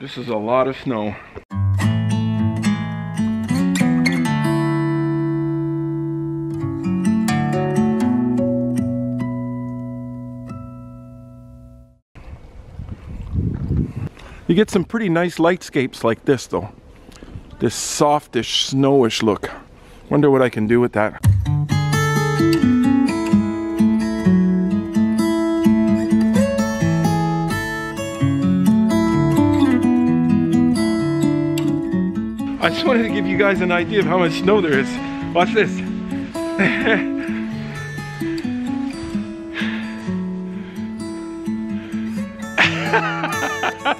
This is a lot of snow. You get some pretty nice lightscapes like this though. This softish, snowish look. Wonder what I can do with that. I just wanted to give you guys an idea of how much snow there is. Watch this.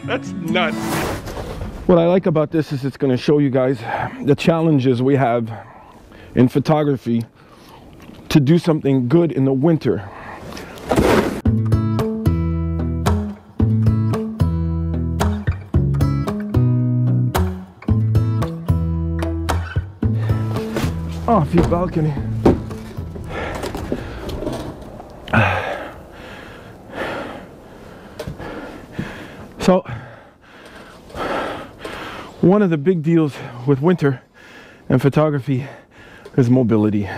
That's nuts. What I like about this is it's going to show you guys the challenges we have in photography to do something good in the winter. Off your balcony. So, one of the big deals with winter and photography is mobility.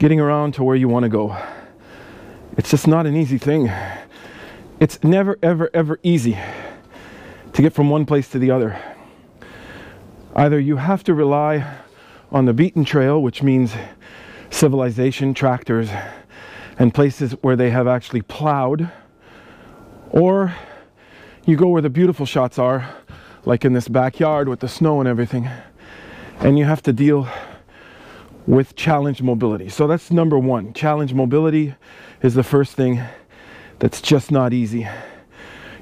Getting around to where you want to go. It's just not an easy thing. It's never, ever, ever easy to get from one place to the other. Either you have to rely on the beaten trail, which means civilization, tractors, and places where they have actually plowed, or you go where the beautiful shots are, like in this backyard with the snow and everything, and you have to deal with challenge mobility. So that's number one. Challenge mobility is the first thing that's just not easy.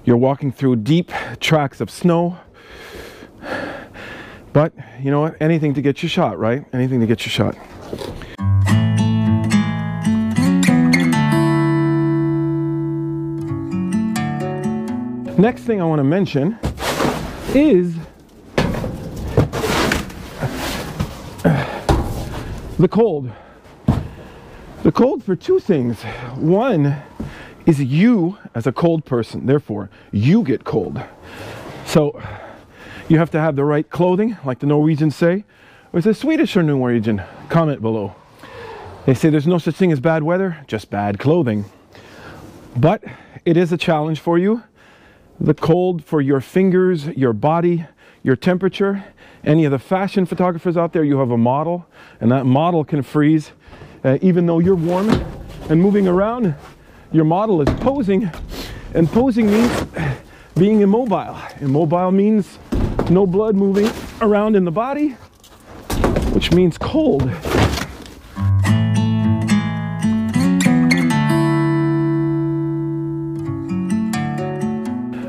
You're walking through deep tracts of snow, but you know what? Anything to get your shot, right? Anything to get your shot. Next thing I want to mention is the cold. The cold for two things. One is you as a cold person, therefore you get cold. So you have to have the right clothing, like the Norwegians say. Or is it Swedish or Norwegian? Comment below. They say there's no such thing as bad weather, just bad clothing. But it is a challenge for you. The cold for your fingers, your body, your temperature. Any of the fashion photographers out there, you have a model, and that model can freeze. Even though you're warm and moving around, your model is posing, and posing means being immobile. Immobile means no blood moving around in the body, which means cold.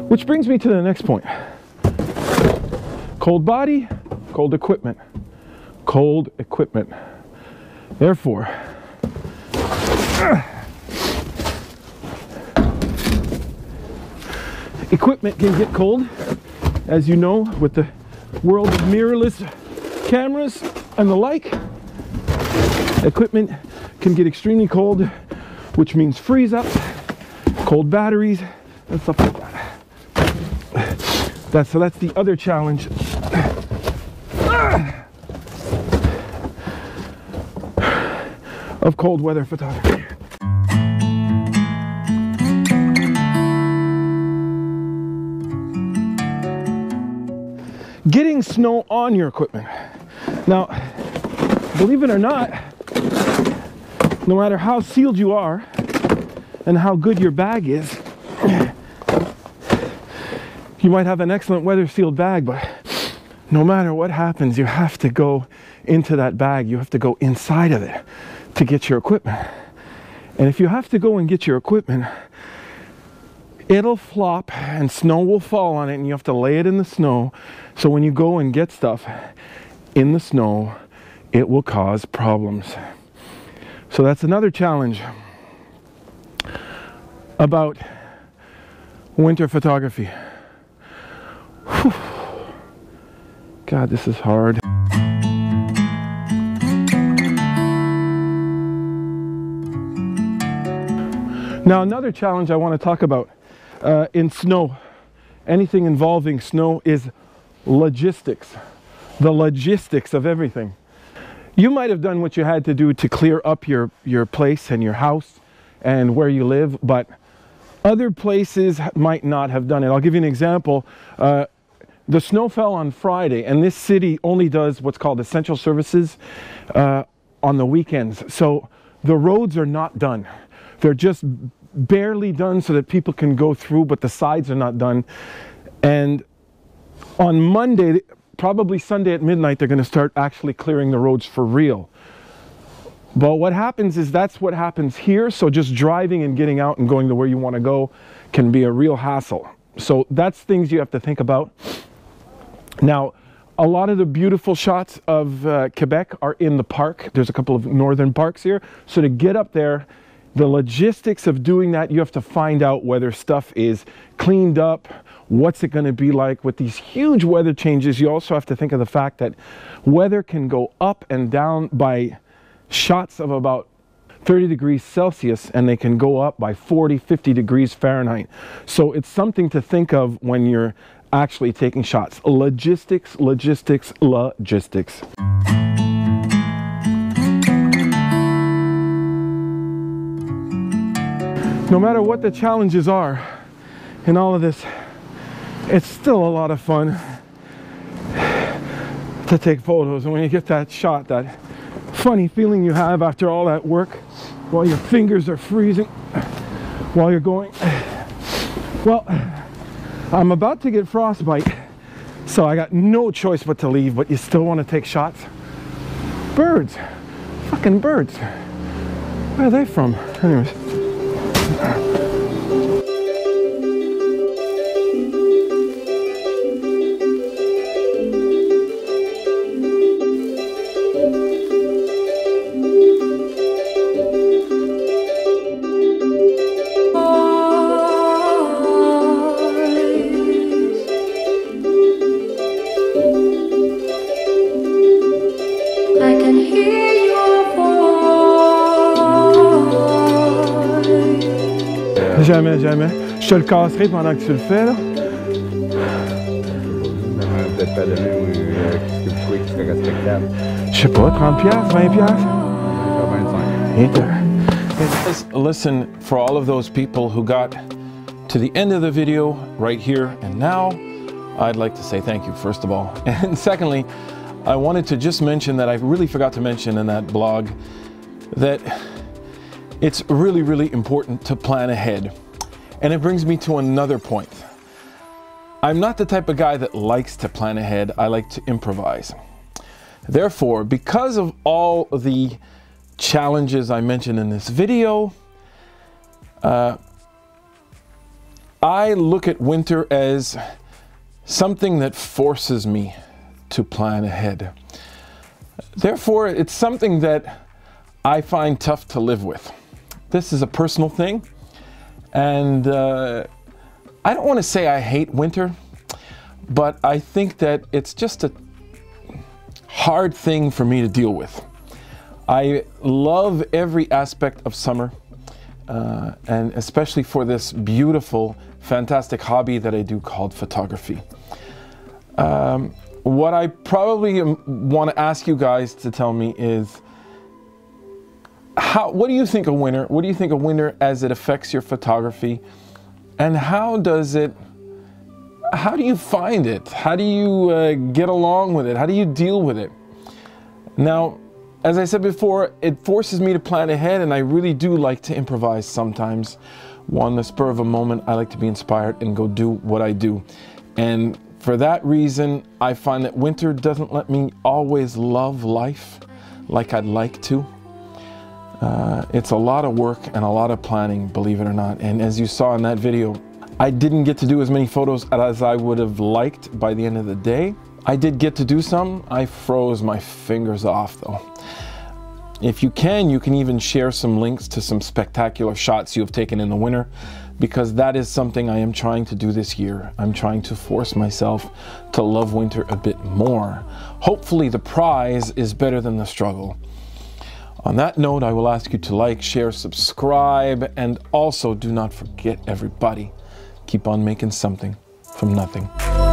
Which brings me to the next point. Cold body, cold equipment. Cold equipment. Therefore, equipment can get cold, as you know, with the world of mirrorless cameras and the like. Equipment can get extremely cold, which means freeze up, cold batteries, and stuff like that. So that's the other challenge. Of cold weather photography. Getting snow on your equipment. Now, believe it or not, no matter how sealed you are and how good your bag is, you might have an excellent weather sealed bag, but no matter what happens, you have to go into that bag. You have to go inside of it to get your equipment. And if you have to go and get your equipment, it'll flop and snow will fall on it, and you have to lay it in the snow. So when you go and get stuff in the snow, it will cause problems. So that's another challenge about winter photography. Whew. God, this is hard. Now, another challenge I want to talk about in snow anything involving snow is logistics. The logistics of everything. You might have done what you had to do to clear up your place and your house and where you live, but other places might not have done it. I'll give you an example. The snow fell on Friday, and this city only does what's called essential services on the weekends. So the roads are not done. They're just barely done so that people can go through, but the sides are not done. And on Monday, probably Sunday at midnight, they're going to start actually clearing the roads for real. But what happens is that's what happens here. So just driving and getting out and going to where you want to go can be a real hassle. So that's things you have to think about. Now, a lot of the beautiful shots of Quebec are in the park. There's a couple of northern parks here. So to get up there, the logistics of doing that, you have to find out whether stuff is cleaned up. What's it going to be like with these huge weather changes? You also have to think of the fact that weather can go up and down by shots of about 30 degrees Celsius, and they can go up by 40, 50 degrees Fahrenheit. So it's something to think of when you're actually taking shots. Logistics, logistics, logistics. No matter what the challenges are in all of this, it's still a lot of fun to take photos. And when you get that shot, that funny feeling you have after all that work, while your fingers are freezing, while you're going, well, I'm about to get frostbite, so I got no choice but to leave, but you still want to take shots. Birds, fucking birds. Where are they from? Anyways. Jamais, jamais. Je te le casserai pendant que tu le fais, là. Peut-être pas donner un coup qui serait respectable. Je sais pas, 30 piastres, 20 piastres? 25. Listen, for all of those people who got to the end of the video right here and now, I'd like to say thank you, first of all. And secondly, I wanted to just mention that I really forgot to mention in that blog that it's really, really important to plan ahead. And it brings me to another point. I'm not the type of guy that likes to plan ahead. I like to improvise. Therefore, because of all the challenges I mentioned in this video, I look at winter as something that forces me to plan ahead. Therefore, it's something that I find tough to live with. This is a personal thing, and I don't want to say I hate winter, but I think that it's just a hard thing for me to deal with. I love every aspect of summer, and especially for this beautiful, fantastic hobby that I do called photography. What I probably want to ask you guys to tell me is, what do you think of winter? What do you think of winter as it affects your photography? And how do you find it? How do you get along with it? How do you deal with it? Now, as I said before, it forces me to plan ahead, and I really do like to improvise sometimes. On the spur of a moment, I like to be inspired and go do what I do. And for that reason, I find that winter doesn't let me always love life like I'd like to. It's a lot of work and a lot of planning, believe it or not. And as you saw in that video, I didn't get to do as many photos as I would have liked by the end of the day. I did get to do some. I froze my fingers off though. If you can even share some links to some spectacular shots you have taken in the winter, because that is something I am trying to do this year. I'm trying to force myself to love winter a bit more. Hopefully the prize is better than the struggle. On that note, I will ask you to like, share, subscribe, and also do not forget, everybody, keep on making something. from nothing.